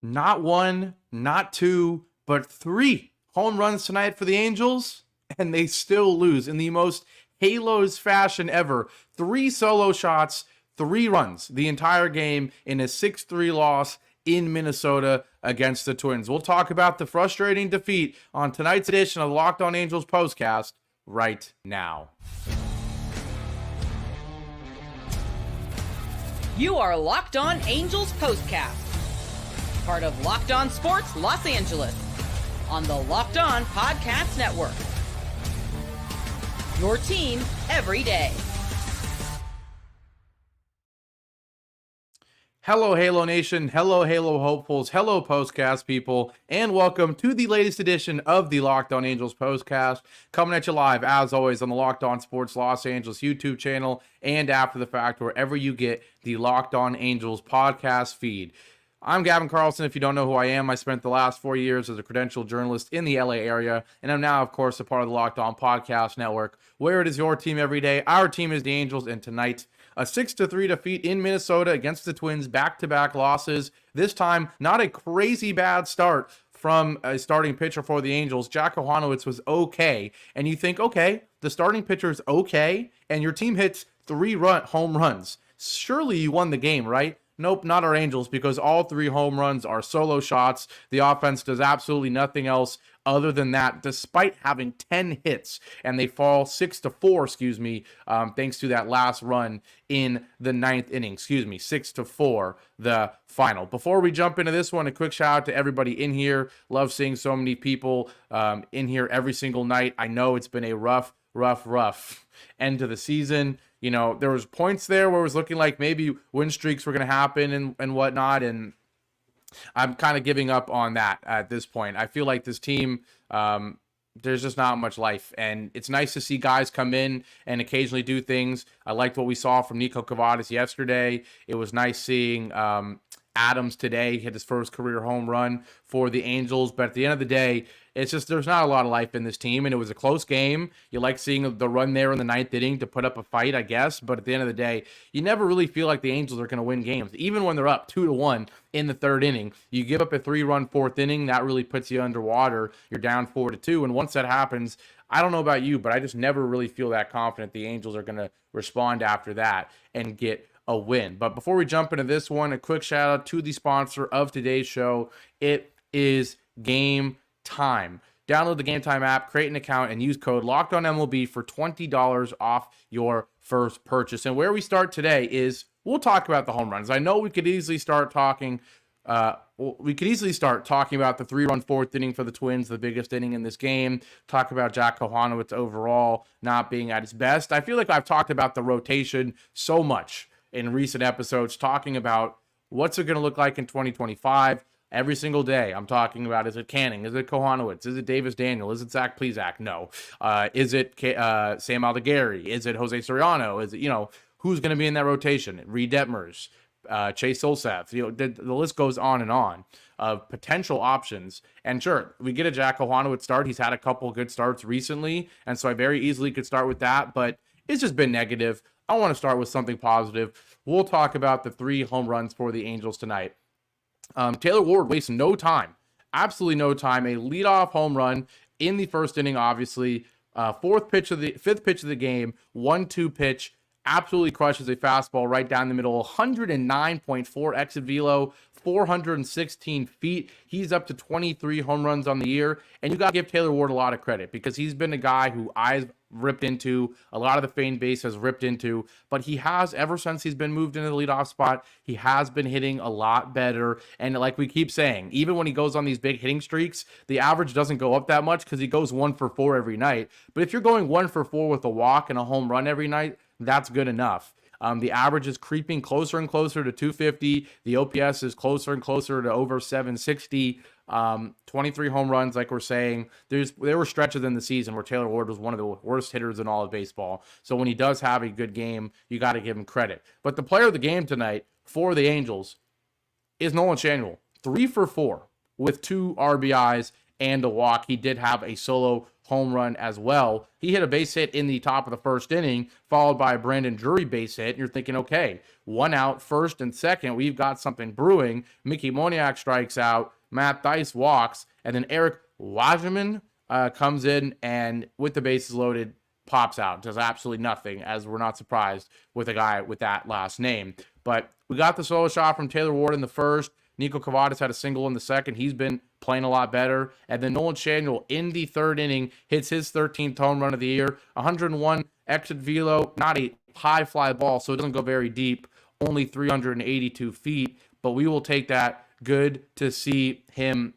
Not one, not two, but three home runs tonight for the Angels, and they still lose in the most Halos fashion ever. 3 solo shots, 3 runs the entire game in a 6-3 loss in Minnesota against the Twins. We'll talk about the frustrating defeat on tonight's edition of the Locked On Angels Postcast right now. You are Locked On Angels Postcast, part of Locked On Sports Los Angeles, on the Locked On Podcast Network. Your team every day. Hello, Halo Nation. Hello, Halo hopefuls. Hello, Postcast people. And welcome to the latest edition of the Locked On Angels Postcast. Coming at you live, as always, on the Locked On Sports Los Angeles YouTube channel and after the fact, wherever you get the Locked On Angels podcast feed. I'm Gavin Carlson. If you don't know who I am, I spent the last 4 years as a credentialed journalist in the LA area, and I'm now, of course, a part of the Locked On Podcast Network, where it is your team every day. Our team is the Angels, and tonight, a 6-3 defeat in Minnesota against the Twins, back-to-back losses. This time, not a crazy bad start from a starting pitcher for the Angels. Jack Kochanowicz was okay, and you think, okay, the starting pitcher is okay, and your team hits 3 home runs. Surely you won the game, right? Nope, not our Angels, because all 3 home runs are solo shots. The offense does absolutely nothing else other than that, despite having 10 hits, and they fall 6-4, thanks to that last run in the 9th inning, 6-4, the final. Before we jump into this one, a quick shout out to everybody in here. Love seeing so many people in here every single night. I know it's been a rough end to the season. You know, there was points there where it was looking like maybe win streaks were going to happen and whatnot, and I'm kind of giving up on that at this point. I feel like this team, there's just not much life, and it's nice to see guys come in and occasionally do things. I liked what we saw from Nico Cavadas yesterday. It was nice seeing Adams today hit his first career home run for the Angels, but at the end of the day, it's just there's not a lot of life in this team, and it was a close game. You like seeing the run there in the 9th inning to put up a fight, I guess, but at the end of the day, you never really feel like the Angels are going to win games. Even when they're up 2-1 in the 3rd inning, you give up a 3-run 4th inning, that really puts you underwater. You're down 4-2, and once that happens, I don't know about you, but I just never really feel that confident the Angels are going to respond after that and get a win. But before we jump into this one, a quick shout out to the sponsor of today's show. It is Game Time. Download the Game Time app, create an account, and use code LOCKEDONMLB for $20 off your first purchase. And where we start today is we'll talk about the home runs. I know we could easily start talking about the 3-run 4th inning for the Twins, the biggest inning in this game. Talk about Jack Kochanowicz overall not being at his best. I feel like I've talked about the rotation so much in recent episodes, talking about what's it going to look like in 2025. Every single day, I'm talking about, is it Canning? Is it Kochanowicz? Is it Davis Daniel? Is it Zach Plesac? No. Is it Sam Aldegari? Is it Jose Soriano? Is it, who's going to be in that rotation? Reed Detmers, Chase Olseth. The list goes on and on of potential options. And sure, we get a Jack Kochanowicz start. He's had a couple good starts recently, and so I very easily could start with that, but it's just been negative. I want to start with something positive. We'll talk about the 3 home runs for the Angels tonight. Taylor Ward wastes no time, absolutely no time. A leadoff home run in the 1st inning, obviously. 5th pitch of the game, 1-2 pitch, absolutely crushes a fastball right down the middle. 109.4 exit velo, 416 feet. He's up to 23 home runs on the year, and you got to give Taylor Ward a lot of credit because he's been a guy who I've ripped into, a lot of the fan base has ripped into, but he has, ever since he's been moved into the leadoff spot, he has been hitting a lot better. And like we keep saying, even when he goes on these big hitting streaks, the average doesn't go up that much because he goes 1 for 4 every night. But if you're going 1 for 4 with a walk and a home run every night, that's good enough. The average is creeping closer and closer to 250. The OPS is closer and closer to over 760. 23 home runs, like we're saying. There were stretches in the season where Taylor Ward was one of the worst hitters in all of baseball. So when he does have a good game, you got to give him credit. But the player of the game tonight for the Angels is Nolan Schanuel. 3 for 4 with 2 RBIs and a walk. He did have a solo home run as well. He hit a base hit in the top of the first inning, followed by a Brandon Drury base hit. And you're thinking, okay, 1 out, first and second, we've got something brewing. Mickey Moniak strikes out, Matt Thaiss walks, and then Eric Wageman comes in and with the bases loaded, pops out. Does absolutely nothing, as we're not surprised with a guy with that last name. But we got the solo shot from Taylor Ward in the first. Nico Kavadas had a single in the second. He's been playing a lot better. And then Nolan Schanuel in the third inning hits his 13th home run of the year. 101 exit velo, not a high fly ball, so it doesn't go very deep. Only 382 feet. But we will take that. Good to see him,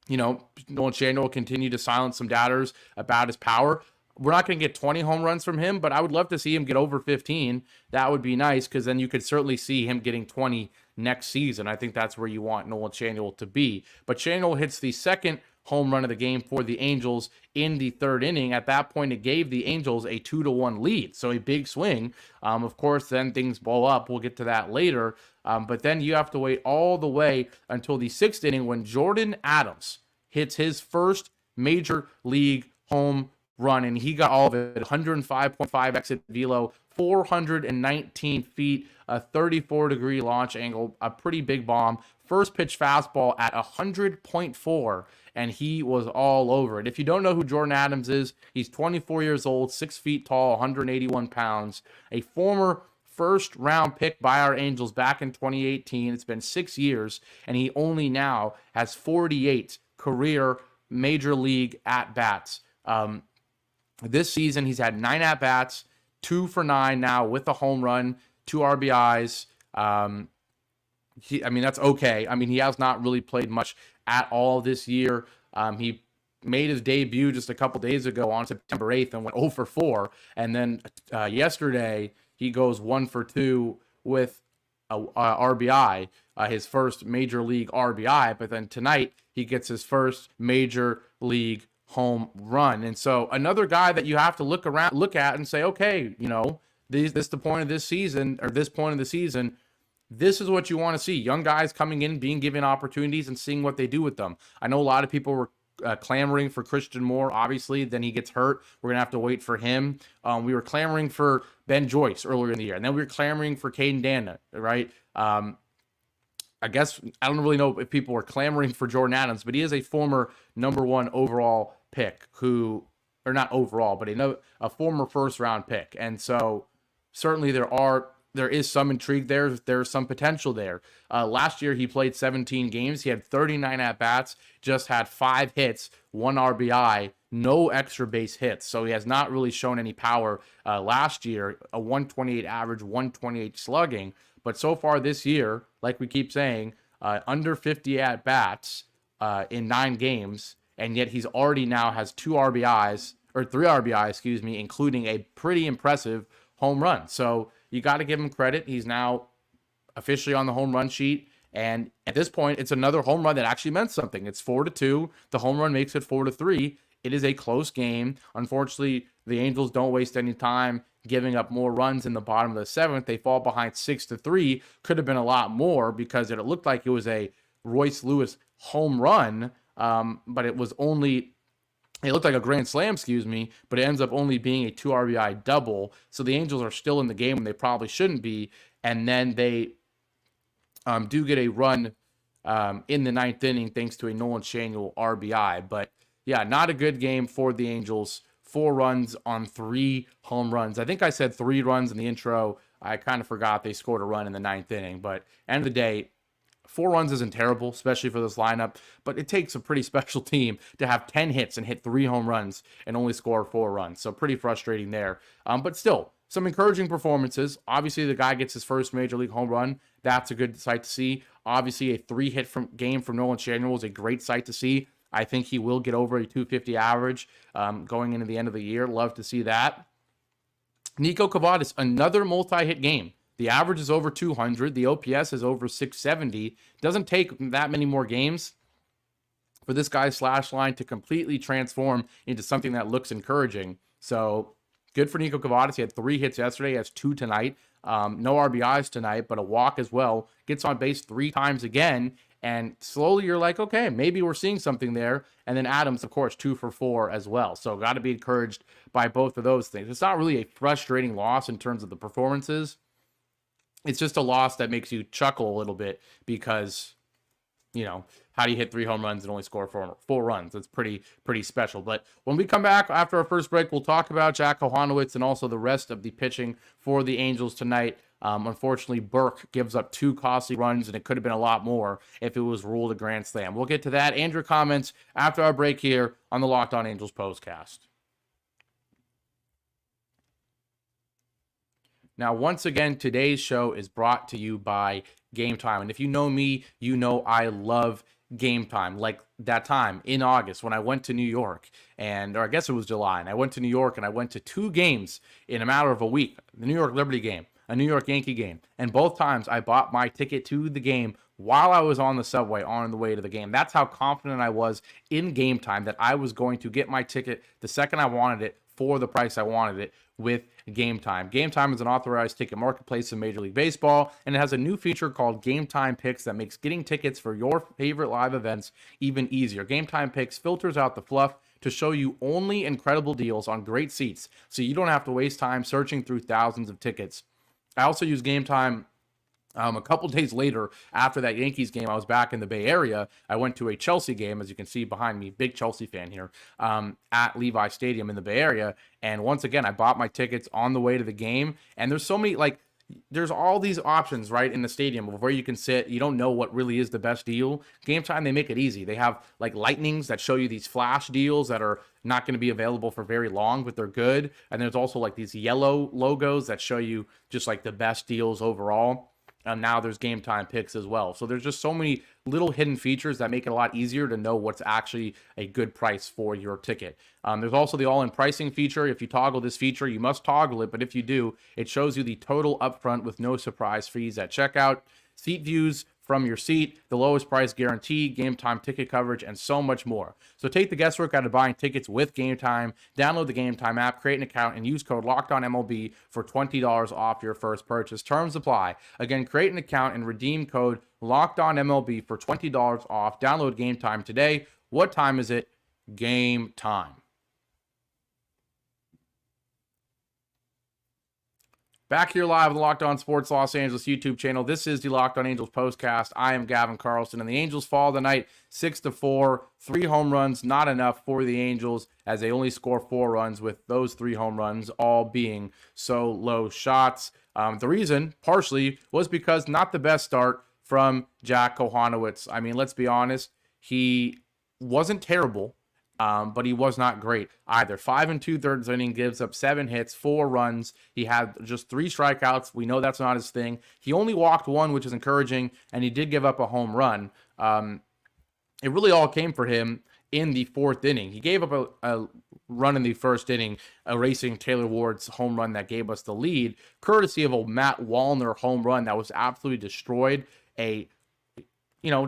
Nolan Schanuel continue to silence some doubters about his power. We're not going to get 20 home runs from him, but I would love to see him get over 15. That would be nice, because then you could certainly see him getting 20 next season. I think that's where you want Nolan Schanuel to be. But Schanuel hits the second home run of the game for the Angels in the third inning. At that point, it gave the Angels a 2-1 lead, so a big swing. Of course, then things blow up. We'll get to that later. But then you have to wait all the way until the sixth inning when Jordyn Adams hits his first major league home run, and he got all of it. 105.5 exit velo, 419 feet, a 34-degree launch angle, a pretty big bomb. First pitch fastball at 100.4, and he was all over it. If you don't know who Jordyn Adams is, he's 24 years old, 6 feet tall, 181 pounds, a former first-round pick by our Angels back in 2018. It's been 6 years, and he only now has 48 career major league at-bats. This season, he's had 9 at-bats, 2 for 9 now with a home run, 2 RBIs. That's okay. He has not really played much at all this year. He made his debut just a couple days ago on September 8th and went 0 for 4. And then yesterday, he goes 1 for 2 with a RBI, his first major league RBI. But then tonight, he gets his first major league home run. And so another guy that you have to look at and say, okay, this the point of this season, or this point of the season, this is what you want to see. Young guys coming in, being given opportunities and seeing what they do with them. I know a lot of people were clamoring for Christian Moore. Obviously, then he gets hurt. We're going to have to wait for him. We were clamoring for Ben Joyce earlier in the year, and then we were clamoring for Caden Dana, right? I guess I don't really know if people were clamoring for Jordyn Adams, but he is a former #1 overall pick not overall, but a former first-round pick. And so certainly there is some intrigue there. There's some potential there. Last year, he played 17 games. He had 39 at-bats, just had 5 hits, 1 RBI, no extra base hits. So he has not really shown any power last year, a 128 average, 128 slugging. But so far this year, like we keep saying, under 50 at-bats in 9 games, and yet he's already now has 3 RBIs, including a pretty impressive home run. So you got to give him credit. He's now officially on the home run sheet. And at this point, it's another home run that actually meant something. It's 4-2. The home run makes it 4-3. It is a close game. Unfortunately, the Angels don't waste any time giving up more runs in the bottom of the 7th. They fall behind 6-3. Could have been a lot more because it looked like it was a Royce Lewis home run, but it looked like a grand slam, but it ends up only being a 2 RBI double. So the Angels are still in the game when they probably shouldn't be. And then they do get a run in the 9th inning thanks to a Nolan Schanuel RBI. But yeah, not a good game for the Angels. 4 runs on 3 home runs. I think I said 3 runs in the intro. I kind of forgot they scored a run in the 9th inning. But end of the day, 4 runs isn't terrible, especially for this lineup, but it takes a pretty special team to have 10 hits and hit 3 home runs and only score 4 runs. So pretty frustrating there. But still, some encouraging performances. Obviously, the guy gets his first major league home run. That's a good sight to see. Obviously, a 3-hit game from Nolan Schanuel is a great sight to see. I think he will get over a 250 average going into the end of the year. Love to see that. Nico Kavadas, another multi-hit game. The average is over 200. The OPS is over 670. Doesn't take that many more games for this guy's slash line to completely transform into something that looks encouraging. So good for Nico Kavadas. He had 3 hits yesterday. He has 2 tonight. No RBIs tonight, but a walk as well. Gets on base 3 times again. And slowly you're like, okay, maybe we're seeing something there. And then Adams, of course, 2 for 4 as well. So got to be encouraged by both of those things. It's not really a frustrating loss in terms of the performances. It's just a loss that makes you chuckle a little bit because, how do you hit 3 home runs and only score four runs? That's pretty special. But when we come back after our first break, we'll talk about Jack Kochanowicz and also the rest of the pitching for the Angels tonight. Unfortunately, Burke gives up 2 costly runs, and it could have been a lot more if it was ruled a grand slam. We'll get to that and your comments after our break here on the Locked On Angels Postcast. Now, once again, today's show is brought to you by Game Time. And if you know me, you know I love Game Time. Like that time in August when I went to New York, or I guess it was July, and I went to New York and I went to 2 games in a matter of a week. The New York Liberty game, a New York Yankee game. And both times I bought my ticket to the game while I was on the subway on the way to the game. That's how confident I was in Game Time that I was going to get my ticket the second I wanted it for the price I wanted it with Game Time. Game Time is an authorized ticket marketplace in Major League Baseball, and it has a new feature called Game Time Picks that makes getting tickets for your favorite live events even easier. Game Time Picks filters out the fluff to show you only incredible deals on great seats, so you don't have to waste time searching through thousands of tickets. I also use Game Time a couple days later, after that Yankees game. I was back in the Bay Area. I went to a Chelsea game, as you can see behind me, big Chelsea fan here, at Levi Stadium in the Bay Area. And once again, I bought my tickets on the way to the game. And there's so many, there's all these options right in the stadium of where you can sit. You don't know what really is the best deal. Game Time, they make it easy. They have lightnings that show you these flash deals that are not going to be available for very long, but they're good. And there's also these yellow logos that show you just the best deals overall. And now there's Game Time Picks as well. So there's just so many little hidden features that make it a lot easier to know what's actually a good price for your ticket. There's also the all-in pricing feature. If you toggle this feature, you must toggle it. But if you do, it shows you the total upfront with no surprise fees at checkout, seat views from your seat, the lowest price guarantee, Game Time ticket coverage, and so much more. So take the guesswork out of buying tickets with Game Time. Download the Game Time app, create an account, and use code LOCKEDONMLB for $20 off your first purchase. Terms apply. Again, create an account and redeem code LOCKEDONMLB for $20 off. Download Game Time today. What time is it? Game time. Back here live on the Locked On Sports Los Angeles YouTube channel. This is the Locked On Angels Postcast. I am Gavin Carlson, and the Angels fall tonight 6-4. 3 home runs, not enough for the Angels, as they only score 4 runs, with those 3 home runs all being solo shots. The reason, partially, was because not the best start from Jack Kochanowicz. I mean, let's be honest, he wasn't terrible. But he was not great either. 5 2/3 inning, gives up 7 hits, 4 runs. He had just 3 strikeouts. We know that's not his thing. He only walked 1, which is encouraging, and he did give up a home run. It really all came for him in the 4th inning. He gave up a run in the 1st inning, erasing Taylor Ward's home run that gave us the lead, courtesy of a Matt Wallner home run that was absolutely destroyed.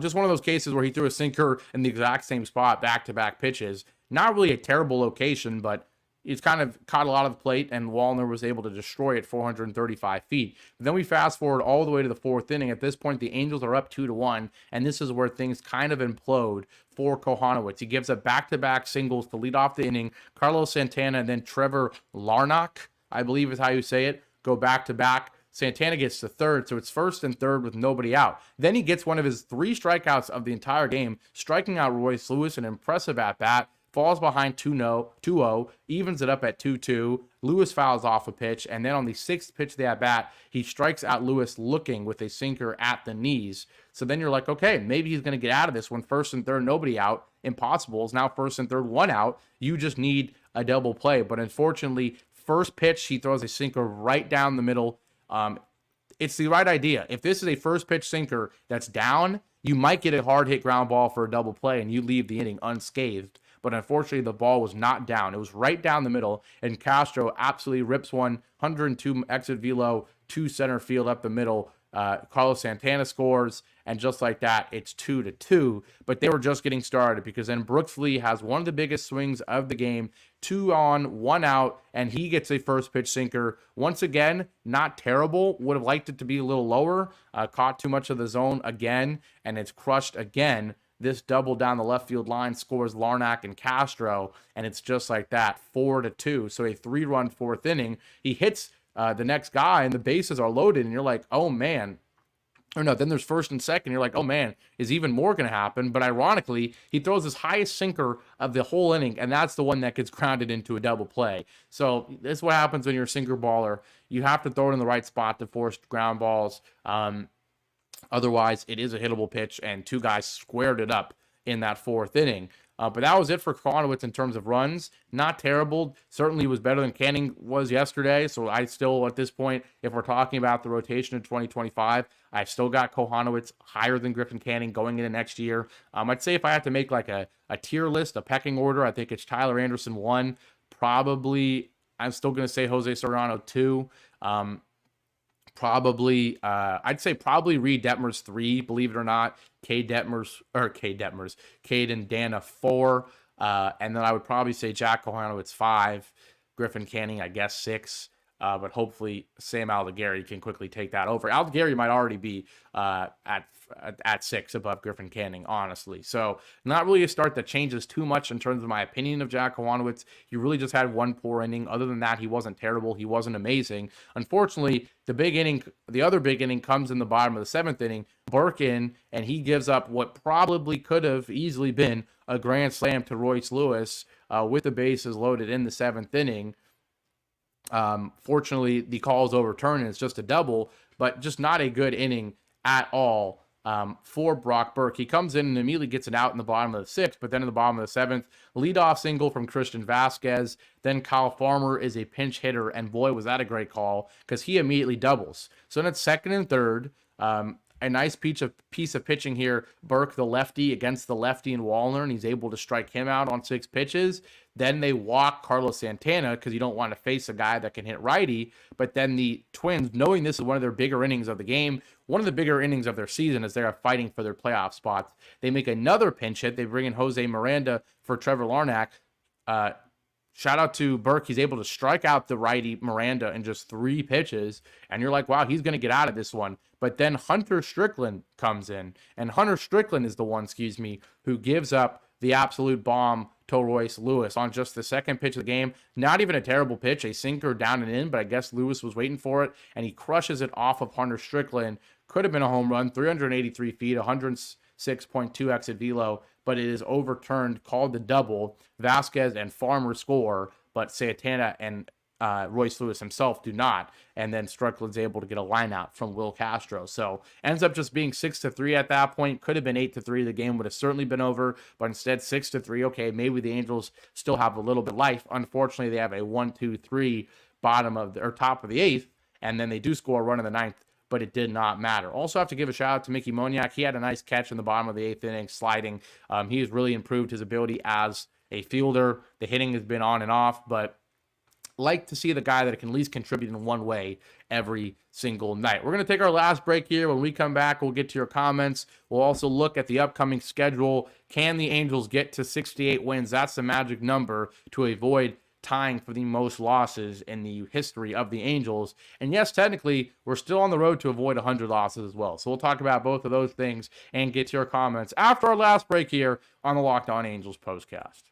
Just one of those cases where he threw a sinker in the exact same spot, back-to-back pitches. Not really a terrible location, but it's kind of caught a lot of the plate, and Wallner was able to destroy it 435 feet. But then we fast forward all the way to the 4th inning. At this point, the Angels are up 2-1, and this is where things kind of implode for Kochanowicz. He gives up back-to-back singles to lead off the inning. Carlos Santana and then Trevor Larnach, I believe is how you say it, go back-to-back. Santana gets to 3rd, so it's 1st and 3rd with nobody out. Then he gets one of his 3 strikeouts of the entire game, striking out Royce Lewis, an impressive at-bat, falls behind 2-0, evens it up at 2-2. Lewis fouls off a pitch, and then on the 6th pitch of the at-bat, he strikes out Lewis looking with a sinker at the knees. So then you're like, okay, maybe he's going to get out of this when 1st and 3rd, nobody out. Impossible. It's now 1st and 3rd, 1 out. You just need a double play. But unfortunately, 1st pitch, he throws a sinker right down the middle. It's the right idea. If this is a 1st pitch sinker that's down, you might get a hard hit ground ball for a double play and you leave the inning unscathed. But unfortunately, the ball was not down. It was right down the middle, and Castro absolutely rips one 102 exit velo to center field up the middle. Carlos Santana scores, and just like that, it's 2-2. But they were just getting started because then Brooks Lee has one of the biggest swings of the game, 2 on, 1 out, and he gets a first pitch sinker. Once again, not terrible. Would have liked it to be a little lower. Caught too much of the zone again, and it's crushed again. This double down the left field line scores Larnach and Castro, and it's just like that, 4-2. So a 3-run fourth inning. He hits the next guy, and the bases are loaded, and you're like, oh man. Or no, then there's first and second. You're like, oh man, is even more going to happen? But ironically, he throws his highest sinker of the whole inning, and that's the one that gets grounded into a double play. So this is what happens when you're a sinker baller. You have to throw it in the right spot to force ground balls. Otherwise, it is a hittable pitch, and 2 guys squared it up in that fourth inning. But that was it for Kochanowicz in terms of runs. Not terrible. Certainly was better than Canning was yesterday. So I still, at this point, if we're talking about the rotation in 2025, I've still got Kochanowicz higher than Griffin Canning going into next year. I'd say if I had to make like a tier list, a pecking order, I think it's Tyler Anderson 1. Probably, I'm still going to say Jose Soriano 2. I'd say probably Reed Detmers 3, believe it or not. Cade and Dana 4. And then I would probably say Jack Kochanowicz 5, Griffin Canning, I guess 6. But hopefully Sam Aldegari can quickly take that over. Aldegari might already be at 6 above Griffin Canning, honestly. So not really a start that changes too much in terms of my opinion of Jack Kochanowicz. He really just had one poor inning. Other than that, he wasn't terrible. He wasn't amazing. Unfortunately, the other big inning comes in the bottom of the 7th inning. Burke in, and he gives up what probably could have easily been a grand slam to Royce Lewis with the bases loaded in the 7th inning. Fortunately, the call is overturned and it's just a double, but just not a good inning at all for Brock Burke. He comes in and immediately gets it out in the bottom of the 6th, but then in the bottom of the 7th, leadoff single from Christian Vasquez. Then Kyle Farmer is a pinch hitter, and boy, was that a great call because he immediately doubles. So then it's 2nd and 3rd. A nice piece of pitching here. Burke, the lefty, against the lefty in Wallner, and he's able to strike him out on 6 pitches. Then they walk Carlos Santana because you don't want to face a guy that can hit righty. But then the Twins, knowing this is one of their bigger innings of the game, one of the bigger innings of their season as they're fighting for their playoff spots, they make another pinch hit. They bring in Jose Miranda for Trevor Larnach. Shout out to Burke. He's able to strike out the righty Miranda in just 3 pitches. And you're like, wow, he's going to get out of this one. But then Hunter Strickland comes in. And Hunter Strickland is the one, who gives up the absolute bomb to Royce Lewis on just the 2nd pitch of the game. Not even a terrible pitch, a sinker down and in, but I guess Lewis was waiting for it. And he crushes it off of Hunter Strickland. Could have been a home run, 383 feet, 106.2 exit velo, but it is overturned, called the double. Vasquez and Farmer score, but Santana and Royce Lewis himself do not. And then Strickland's able to get a line out from Will Castro. So ends up just being 6-3 at that point. Could have been 8-3. The game would have certainly been over, but instead 6-3. Okay, maybe the Angels still have a little bit of life. Unfortunately, they have a 1-2-3 top of the 8th, and then they do score a run in the 9th. But it did not matter. Also have to give a shout out to Mickey Moniak. He had a nice catch in the bottom of the 8th inning, sliding. He has really improved his ability as a fielder. The hitting has been on and off, but like to see the guy that can at least contribute in one way every single night. We're going to take our last break here. When we come back, we'll get to your comments. We'll also look at the upcoming schedule. Can the Angels get to 68 wins? That's the magic number to avoid tying for the most losses in the history of the Angels. And yes, technically, we're still on the road to avoid 100 losses as well. So we'll talk about both of those things and get to your comments after our last break here on the Locked On Angels Postcast.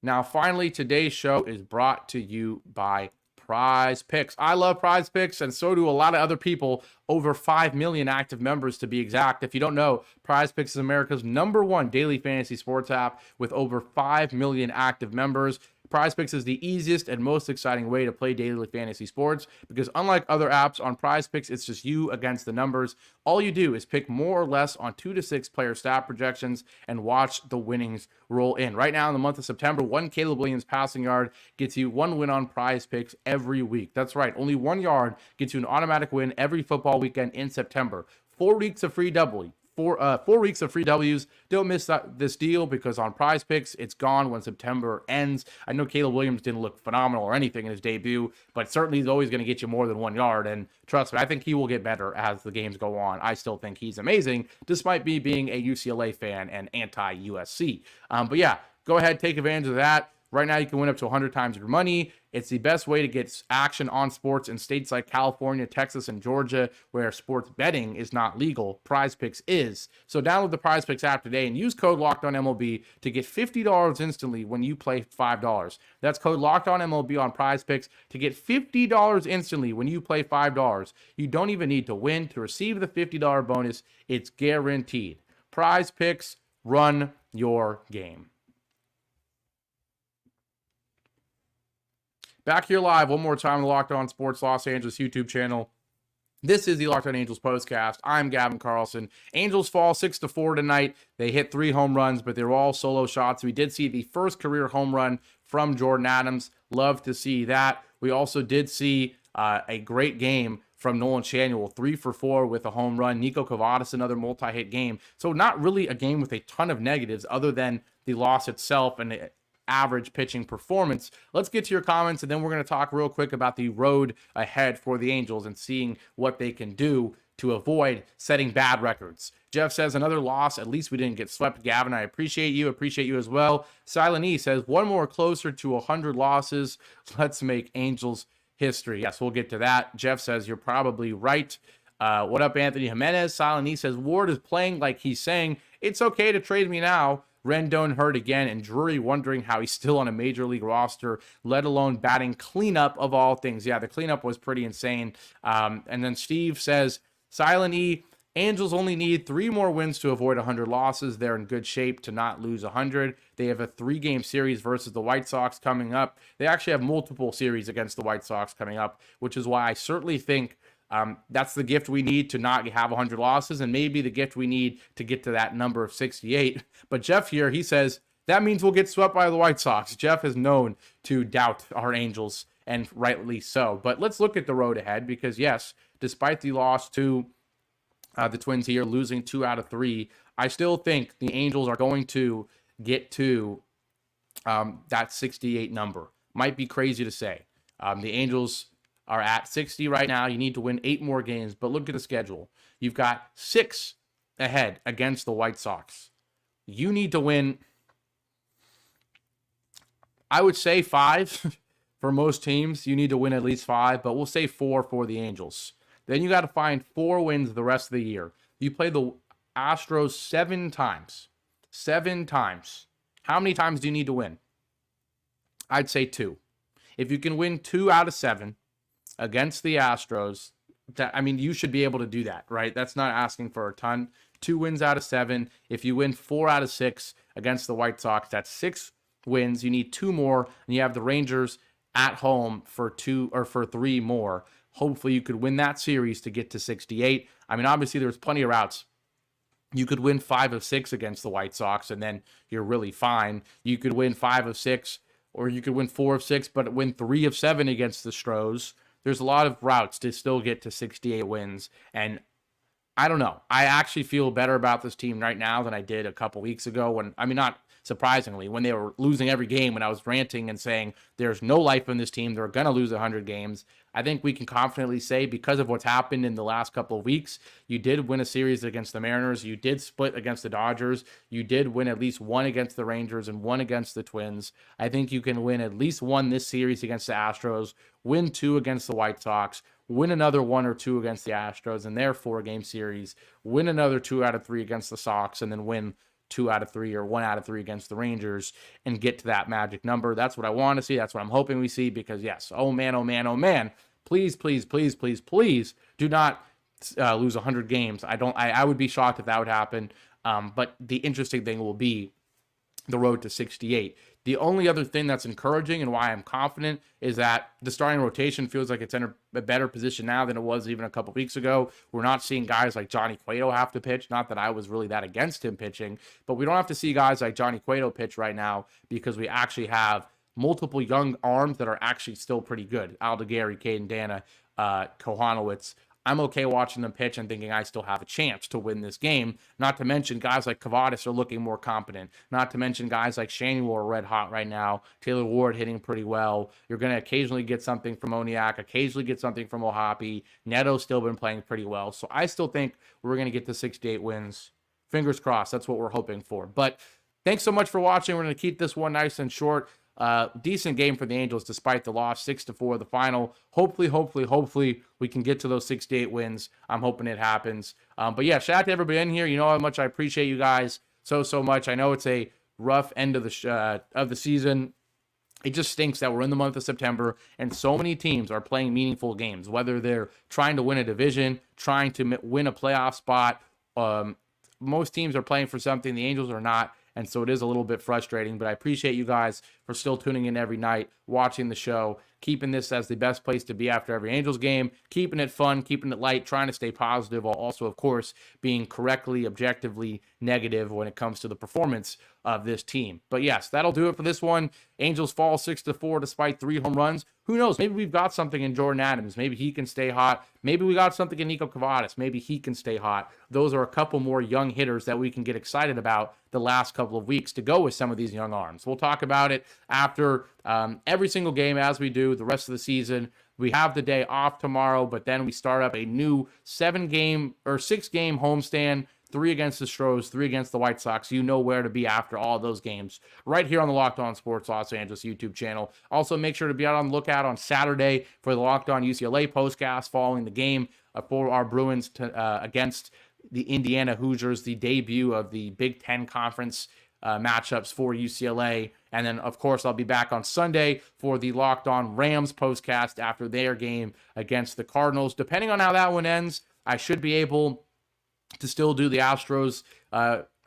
Now, finally, today's show is brought to you by PrizePicks. I love PrizePicks, and so do a lot of other people. Over 5 million active members, to be exact. If you don't know, PrizePicks is America's #1 daily fantasy sports app with over 5 million active members. PrizePicks is the easiest and most exciting way to play daily fantasy sports because unlike other apps on PrizePicks, it's just you against the numbers. All you do is pick more or less on 2 to 6 player stat projections and watch the winnings roll in. Right now in the month of September, 1 Caleb Williams passing yard gets you 1 win on PrizePicks every week. That's right. Only 1 yard gets you an automatic win every football weekend in September. 4 weeks of free doubling. 4 weeks of free W's. Don't miss this deal because on PrizePicks, it's gone when September ends. I know Caleb Williams didn't look phenomenal or anything in his debut, but certainly he's always going to get you more than 1 yard. And trust me, I think he will get better as the games go on. I still think he's amazing, despite me being a UCLA fan and anti-USC. But yeah, go ahead, take advantage of that. Right now, you can win up to 100 times your money. It's the best way to get action on sports in states like California, Texas, and Georgia, where sports betting is not legal. PrizePicks is. So download the PrizePicks app today and use code LOCKEDONMLB to get $50 instantly when you play $5. That's code LOCKEDONMLB on PrizePicks to get $50 instantly when you play $5. You don't even need to win to receive the $50 bonus. It's guaranteed. PrizePicks, run your game. Back here live one more time on the Locked On Sports Los Angeles YouTube channel. This is the Locked On Angels Postcast. I'm Gavin Carlson. Angels fall 6-4 tonight. They hit 3 home runs, but they were all solo shots. We did see the first career home run from Jordyn Adams. Love to see that. We also did see a great game from Nolan Schanuel, 3 for 4 with a home run. Nico Cavadas, another multi-hit game. So not really a game with a ton of negatives other than the loss itself and the average pitching performance. Let's get to your comments, and then we're going to talk real quick about the road ahead for the Angels and seeing what they can do to avoid setting bad records. Jeff says, another loss. At least we didn't get swept. Gavin, I appreciate you as well. Silent E says, one more closer to 100 losses. Let's make Angels history. Yes, we'll get to that. Jeff says, you're probably right. What up, Anthony Jimenez? Silent E says, Ward is playing like he's saying, it's okay to trade me now. Rendon hurt again, and Drury wondering how he's still on a major league roster, let alone batting cleanup of all things. Yeah, the cleanup was pretty insane. And then Steve says, Silent E, Angels only need 3 more wins to avoid 100 losses. They're in good shape to not lose 100. They have a 3-game series versus the White Sox coming up. They actually have multiple series against the White Sox coming up, which is why I certainly think that's the gift we need to not have 100 losses, and maybe the gift we need to get to that number of 68. But Jeff here, he says, that means we'll get swept by the White Sox. Jeff is known to doubt our Angels, and rightly so. But let's look at the road ahead, because yes, despite the loss to the Twins here, losing 2 out of 3, I still think the Angels are going to get to that 68 number. Might be crazy to say. The Angels are at 60 right now. You need to win 8 more games, but look at the schedule. You've got 6 ahead against the White Sox. You need to win, I would say 5 for most teams. You need to win at least 5, but we'll say 4 for the Angels. Then you got to find 4 wins the rest of the year. You play the Astros 7 times. 7 times. How many times do you need to win? I'd say 2. If you can win 2 out of 7 against the Astros, you should be able to do that, right? That's not asking for a ton. 2 wins out of 7. If you win 4 out of 6 against the White Sox, that's 6 wins. You need 2 more, and you have the Rangers at home for 3 more. Hopefully you could win that series to get to 68. Obviously there's plenty of routes. You could win 5 of 6 against the White Sox, and then you're really fine. You could win 5 of 6, or you could win 4 of 6, but win 3 of 7 against the Stros. There's a lot of routes to still get to 68 wins, and I don't know. I actually feel better about this team right now than I did a couple weeks ago when, not surprisingly, when they were losing every game, when I was ranting and saying there's no life in this team, they're going to lose 100 games. I think we can confidently say, because of what's happened in the last couple of weeks, you did win a series against the Mariners, you did split against the Dodgers, you did win at least 1 against the Rangers and 1 against the Twins. I think you can win at least 1 this series against the Astros, win 2 against the White Sox, win another 1 or 2 against the Astros in their 4-game series, win another 2 out of 3 against the Sox, and then win 2 out of 3 or 1 out of 3 against the Rangers and get to that magic number. That's what I want to see. That's what I'm hoping we see, because yes, oh man, please do not lose 100 games. I would be shocked if that would happen. But the interesting thing will be the road to 68. The only other thing that's encouraging and why I'm confident is that the starting rotation feels like it's in a better position now than it was even a couple weeks ago. We're not seeing guys like Johnny Cueto have to pitch. Not that I was really that against him pitching, but we don't have to see guys like Johnny Cueto pitch right now because we actually have multiple young arms that are actually still pretty good. Aldegari, Caden Dana, Kochanowicz. I'm okay watching them pitch and thinking I still have a chance to win this game. Not to mention guys like Kochanowicz are looking more competent. Not to mention guys like Schanuel are red hot right now. Taylor Ward hitting pretty well. You're going to occasionally get something from Moniak, occasionally get something from Ohapi. Neto's still been playing pretty well. So I still think we're going to get to 6 to 8 wins. Fingers crossed. That's what we're hoping for. But thanks so much for watching. We're going to keep this one nice and short. Decent game for the Angels despite the loss, 6-4 the final. Hopefully we can get to those 6 to 8 wins. I'm hoping it happens. But yeah, shout out to everybody in here. You know how much I appreciate you guys so much. I know it's a rough end of the season. It just stinks that we're in the month of September and so many teams are playing meaningful games, whether they're trying to win a division, trying to win a playoff spot. Most teams are playing for something. The Angels are not. And so it is a little bit frustrating, but I appreciate you guys for still tuning in every night, watching the show, keeping this as the best place to be after every Angels game, keeping it fun, keeping it light, trying to stay positive, while also, of course, being correctly, objectively negative when it comes to the performance of this team. But yes, that'll do it for this one. Angels fall 6-4 despite 3 home runs. Who knows? Maybe we've got something in Jordyn Adams. Maybe he can stay hot. Maybe we got something in Nico Kochanowicz. Maybe he can stay hot. Those are a couple more young hitters that we can get excited about the last couple of weeks to go with some of these young arms. We'll talk about it after every single game as we do the rest of the season. We have the day off tomorrow, but then we start up a new 6-game homestand. 3 against the Stros, 3 against the White Sox. You know where to be after all those games right here on the Locked On Sports Los Angeles YouTube channel. Also, make sure to be out on the lookout on Saturday for the Locked On UCLA postcast following the game for our Bruins against the Indiana Hoosiers, the debut of the Big Ten Conference matchups for UCLA. And then, of course, I'll be back on Sunday for the Locked On Rams postcast after their game against the Cardinals. Depending on how that one ends, I should be able to still do the Astros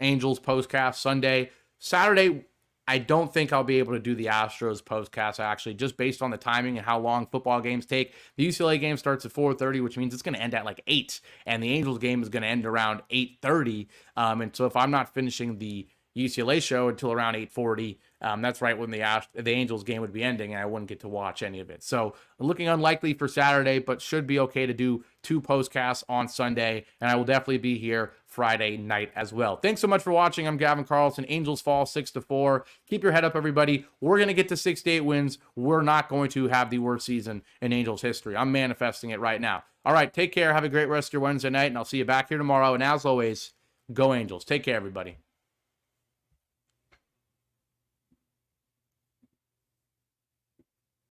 Angels postcast Sunday. Saturday, I don't think I'll be able to do the Astros postcast, actually, just based on the timing and how long football games take. The UCLA game starts at 4:30, which means it's going to end at like 8, and the Angels game is going to end around 8:30. And so if I'm not finishing the UCLA show until around 8:40, that's right when the Angels game would be ending, and I wouldn't get to watch any of it. So looking unlikely for Saturday, but should be okay to do 2 postcasts on Sunday, and I will definitely be here Friday night as well. Thanks so much for watching. I'm Gavin Carlson. Angels fall 6-4. Keep your head up, everybody. We're going to get to 6 to 8 wins. We're not going to have the worst season in Angels history. I'm manifesting it right now. All right, take care. Have a great rest of your Wednesday night, and I'll see you back here tomorrow. And as always, go Angels. Take care, everybody.